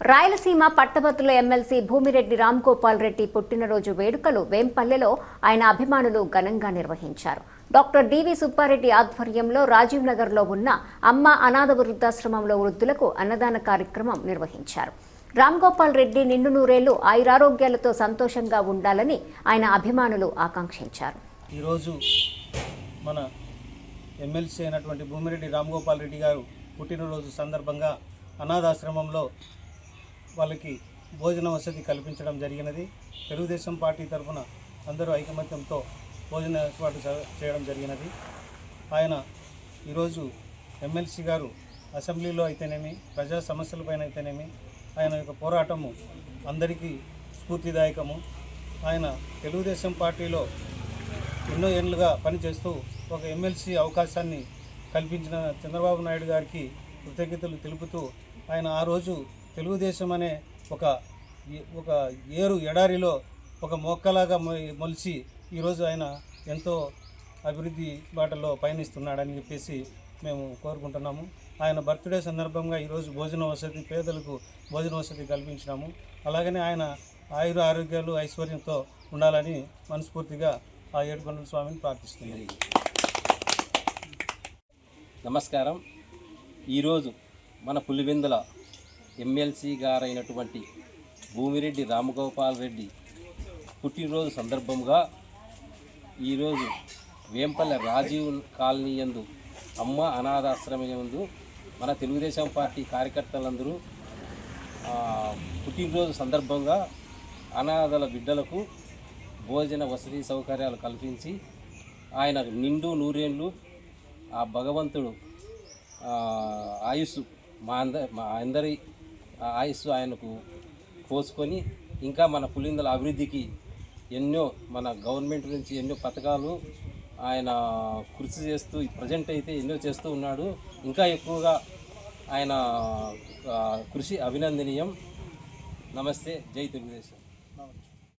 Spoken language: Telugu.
రాయలసీమ పట్టభద్రుల ఎమ్మెల్సీ భూమిరెడ్డి రామ్గోపాల్ రెడ్డి పుట్టినరోజు వేడుకలు వేంపల్లెలో ఆయన అభిమానులు ఘనంగా నిర్వహించారు. డాక్టర్ డివి సుబ్బారెడ్డి ఆధ్వర్యంలో రాజీవ్ నగర్లో ఉన్న అమ్మ అనాథ వృద్ధాశ్రమంలో వృద్ధులకు అన్నదాన కార్యక్రమం నిర్వహించారు. రామ్గోపాల్ రెడ్డి నిండు నూరేళ్లు ఆయురారోగ్యాలతో సంతోషంగా ఉండాలని ఆయన అభిమానులు ఆకాంక్షించారు. ఈరోజు మన ఎమ్మెల్సీ అయినటువంటి భూమిరెడ్డి రామ్గోపాల్ రెడ్డి గారు పుట్టినరోజు సందర్భంగా అనాథాశ్రమంలో వాళ్ళకి భోజన వసతి కల్పించడం జరిగినది. తెలుగుదేశం పార్టీ తరఫున అందరూ ఐకమత్యంతో భోజన ఏర్పాటు చేయడం జరిగినది. ఆయన ఈరోజు ఎమ్మెల్సీ గారు అసెంబ్లీలో అయితేనేమి, ప్రజా సమస్యలపైన అయితేనేమి ఆయన యొక్క పోరాటము అందరికీ స్ఫూర్తిదాయకము. ఆయన తెలుగుదేశం పార్టీలో ఎన్నో ఏళ్ళుగా పనిచేస్తూ ఒక ఎమ్మెల్సీ అవకాశాన్ని కల్పించిన చంద్రబాబు నాయుడు గారికి కృతజ్ఞతలు తెలుపుతూ ఆయన ఆ రోజు తెలుగుదేశం అనే ఒక ఏరు ఎడారిలో ఒక మొక్కలాగా మొలిచి ఈరోజు ఆయన ఎంతో అభివృద్ధి బాటలో పయనిస్తున్నాడని చెప్పేసి మేము కోరుకుంటున్నాము. ఆయన బర్త్డే సందర్భంగా ఈరోజు భోజన వసతి, పేదలకు భోజన వసతి కల్పించినాము. అలాగనే ఆయన ఆయుర ఆరోగ్యాలు ఐశ్వర్యంతో ఉండాలని మనస్ఫూర్తిగా ఆ ఏడుకొండల స్వామిని ప్రార్థిస్తున్నాయి. నమస్కారం. ఈరోజు మన పులివెందుల ఎమ్మెల్సీ గారైనటువంటి భూమిరెడ్డి రామగోపాల్ రెడ్డి పుట్టినరోజు సందర్భంగా ఈరోజు వేంపల్లె రాజీవ్ కాలనీ యందు అమ్మ అనాథాశ్రమం యందు మన తెలుగుదేశం పార్టీ కార్యకర్తలందరూ పుట్టినరోజు సందర్భంగా అనాథల బిడ్డలకు భోజన వసతి సౌకర్యాలు కల్పించి ఆయన నిండు నూరేళ్ళు ఆ భగవంతుడు ఆయుస్సు మా అందరి ఆయుస్సు ఆయనకు కోసుకొని ఇంకా మన పులివెందుల అభివృద్ధికి ఎన్నో మన గవర్నమెంట్ నుంచి ఎన్నో పథకాలు ఆయన కృషి చేస్తూ ప్రజెంట్ అయితే ఎన్నో చేస్తూ ఉన్నాడు. ఇంకా ఎక్కువగా ఆయన కృషి అభినందనీయం. నమస్తే. జై తెలుగుదేశం.